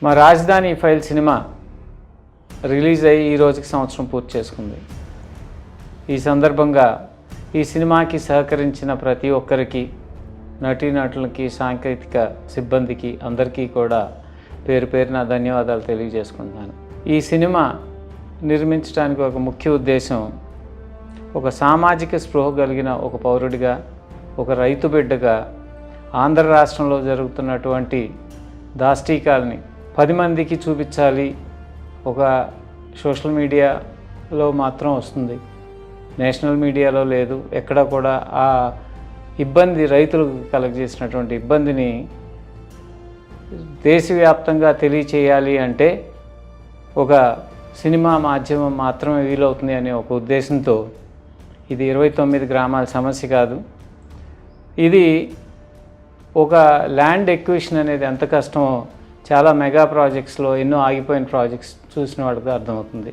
మా రాజధాని file cinema release అయ్యి ఈ రోజుకి సంవత్సరం పూర్తి చేసుకుంది. ఈ సందర్భంగా ఈ సినిమాకి సహకరించిన ప్రతి ఒక్కరికి, నటీనటులకి, సాంకేతిక సిబ్బందికి అందరికీ కూడా పేరు పేరున ధన్యవాదాలు తెలియజేసుకుంటున్నాను. ఈ సినిమా నిర్మించడానికి ఒక ముఖ్య ఉద్దేశం, ఒక సామాజిక స్పృహ కలిగిన ఒక పౌరుడిగా, ఒక రైతు బిడ్డగా ఆంధ్ర రాష్ట్రంలో జరుగుతున్నటువంటి దాష్టీకాల్ని 10 మందికి చూపించాలి. ఒక సోషల్ మీడియాలో మాత్రం వస్తుంది, నేషనల్ మీడియాలో లేదు. ఎక్కడ కూడా ఆ ఇబ్బంది, రైతులకు కలగజేసినటువంటి ఇబ్బందిని దేశవ్యాప్తంగా తెలియచేయాలి అంటే ఒక సినిమా మాధ్యమం మాత్రమే వీలవుతుంది అనే ఒక ఉద్దేశంతో, ఇది 29 గ్రామాల సమస్య కాదు. ఇది ఒక ల్యాండ్ ఎక్విజిషన్ అనేది ఎంత కష్టమో చాలా మెగా ప్రాజెక్ట్స్లో ఎన్నో ఆగిపోయిన ప్రాజెక్ట్స్ చూసిన వాళ్ళకి అర్థమవుతుంది.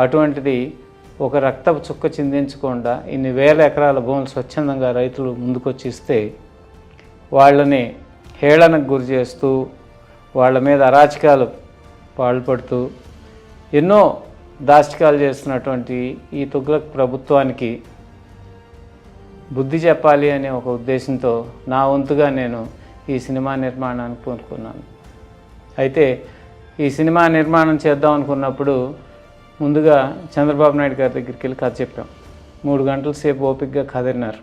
అటువంటిది ఒక రక్తపు చుక్క చిందించకుండా ఇన్ని వేల ఎకరాల భూములు స్వచ్ఛందంగా రైతులు ముందుకొచ్చి ఇస్తే వాళ్ళని హేళనకు గురి చేస్తూ, వాళ్ళ మీద అరాచకాలు పాల్పడుతూ ఎన్నో దాష్టికాలు చేస్తున్నటువంటి ఈ తుగ్లక్ ప్రభుత్వానికి బుద్ధి చెప్పాలి అనే ఒక ఉద్దేశంతో నా వంతుగా నేను ఈ సినిమా నిర్మాణానికి పూనుకున్నాను. అయితే ఈ సినిమా నిర్మాణం చేద్దాం అనుకున్నప్పుడు ముందుగా చంద్రబాబు నాయుడు గారి దగ్గరికి వెళ్ళి కథ చెప్పాం. 3 గంటల సేపు ఓపికగా కథ విన్నారు.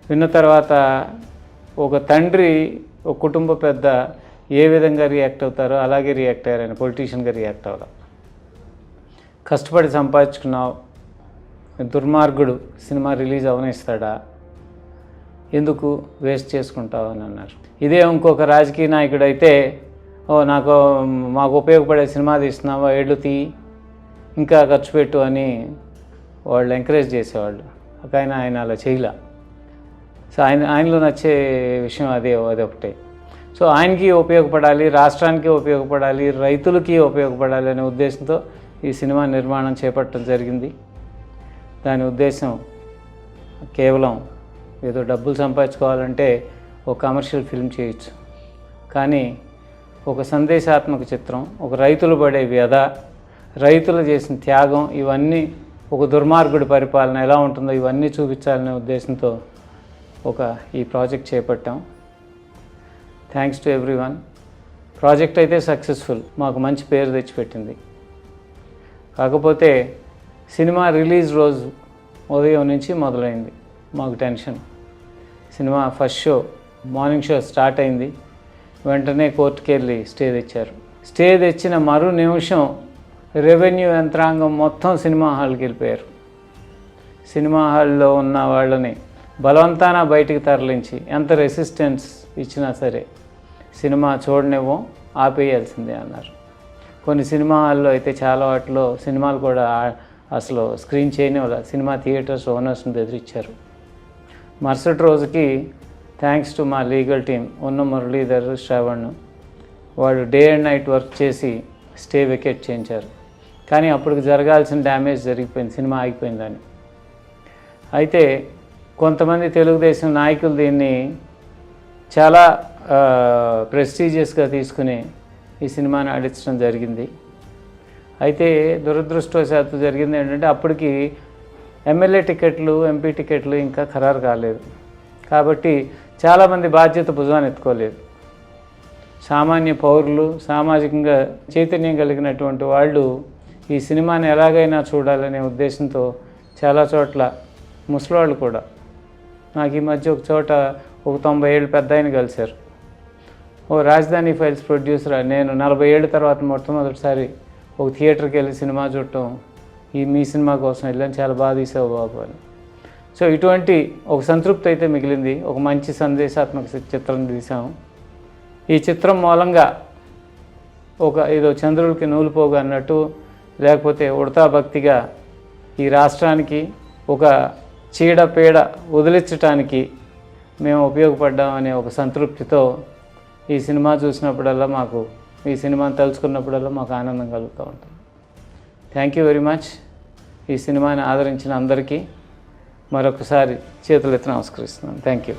విన్న తర్వాత ఒక తండ్రి, ఒక కుటుంబ పెద్ద ఏ విధంగా రియాక్ట్ అవుతారో అలాగే రియాక్ట్ అయ్యారని, పొలిటీషియన్గా రియాక్ట్ అవ్వడం. కష్టపడి సంపాదించుకున్నావు, దుర్మార్గుడు సినిమా రిలీజ్ అవనిస్తాడా, ఎందుకు వేస్ట్ చేసుకుంటావు అని అన్నారు. ఇదే ఇంకొక రాజకీయ నాయకుడు అయితే, మాకు ఉపయోగపడే సినిమా తీస్తున్నావా, ఏళ్ళు తీ, ఇంకా ఖర్చు పెట్టు అని వాళ్ళు ఎంకరేజ్ చేసేవాళ్ళు. కానీ ఆయన అలా చేయలే. సో ఆయనలో నచ్చే విషయం అదొకటే. సో ఆయనకి ఉపయోగపడాలి, రాష్ట్రానికి ఉపయోగపడాలి, రైతులకి ఉపయోగపడాలి అనే ఉద్దేశంతో ఈ సినిమా నిర్మాణం చేపట్టడం జరిగింది. దాని ఉద్దేశం కేవలం ఏదో డబ్బులు సంపాదించుకోవాలంటే ఒక కమర్షియల్ ఫిల్మ్ చేయొచ్చు, కానీ ఒక సందేశాత్మక చిత్రం, ఒక రైతులు పడే వ్యధ, రైతులు చేసిన త్యాగం, ఇవన్నీ ఒక దుర్మార్గుడి పరిపాలన ఎలా ఉంటుందో ఇవన్నీ చూపించాలనే ఉద్దేశంతో ఈ ప్రాజెక్ట్ చేపట్టాం. Thanks to everyone. ప్రాజెక్ట్ అయితే సక్సెస్ఫుల్, మాకు మంచి పేరు తెచ్చిపెట్టింది. కాకపోతే సినిమా రిలీజ్ రోజు ఉదయం నుంచి మొదలైంది మాకు tension. Cinema first show, morning show start అయింది. వెంటనే కోర్టుకి వెళ్ళి స్టే తెచ్చారు. స్టే తెచ్చిన మరో నిమిషం రెవెన్యూ యంత్రాంగం మొత్తం సినిమా హాల్కి వెళ్ళిపోయారు. సినిమా హాల్లో ఉన్న వాళ్ళని బలవంతాన బయటికి తరలించి ఎంత రెసిస్టెన్స్ ఇచ్చినా సరే సినిమా చూడనివ్వం, ఆపేయాల్సిందే అన్నారు. కొన్ని సినిమా హాల్లో అయితే చాలా వాటిలో సినిమాలు కూడా అసలు స్క్రీన్ చేయనివ్వాలి. సినిమా థియేటర్స్ ఓనర్స్ని బెదిరించారు. మరుసటి రోజుకి థ్యాంక్స్ టు మా లీగల్ టీం, ఉన్న మురళీధర్, శ్రవణ్, వాళ్ళు డే అండ్ నైట్ వర్క్ చేసి స్టే వెకేట్ చేయించారు. కానీ అప్పటికి జరగాల్సిన డ్యామేజ్ జరిగిపోయింది, సినిమా ఆగిపోయిందని. అయితే కొంతమంది తెలుగుదేశం నాయకులు దీన్ని చాలా ప్రెస్టీజియస్గా తీసుకుని ఈ సినిమాని ఆడించడం జరిగింది. అయితే దురదృష్టవశాత్తు జరిగింది ఏంటంటే అప్పటికి ఎమ్మెల్యే టికెట్లు, ఎంపీ టికెట్లు ఇంకా ఖరారు కాలేదు. కాబట్టి చాలామంది బాధ్యత భుజాన్ని ఎత్తుకోలేదు. సామాన్య పౌరులు, సామాజికంగా చైతన్యం కలిగినటువంటి వాళ్ళు ఈ సినిమాని ఎలాగైనా చూడాలనే ఉద్దేశంతో చాలా చోట్ల ముసలివాళ్ళు కూడా, నాకు ఈ మధ్య ఒక చోట ఒక 90 ఏళ్ళు పెద్ద ఆయన కలిశారు. రాజధాని ఫైల్స్ ప్రొడ్యూసర్, నేను 40 ఏళ్ళ తర్వాత మొట్టమొదటిసారి ఒక థియేటర్కి వెళ్ళి సినిమా చూడటం, మీ సినిమా కోసం వెళ్ళాను, చాలా బాగా తీసావు బాబు అని. సో ఇటువంటి ఒక సంతృప్తి అయితే మిగిలింది. ఒక మంచి సందేశాత్మక చిత్రం తీసాము. ఈ చిత్రం మూలంగా ఏదో చంద్రుడికి నూలుపోగా అన్నట్టు, లేకపోతే ఉడతా భక్తిగా ఈ రాష్ట్రానికి ఒక చీడపీడ వదిలించటానికి మేము ఉపయోగపడ్డామనే ఒక సంతృప్తితో ఈ సినిమా చూసినప్పుడల్లా ఈ సినిమాని తలుచుకున్నప్పుడల్లా మాకు ఆనందం కలుగుతూ ఉంటుంది. Thank you very much. ఈ సినిమాని ఆదరించిన అందరికీ మరొకసారి చేతులెత్తి నమస్కరిస్తున్నాను. Thank you.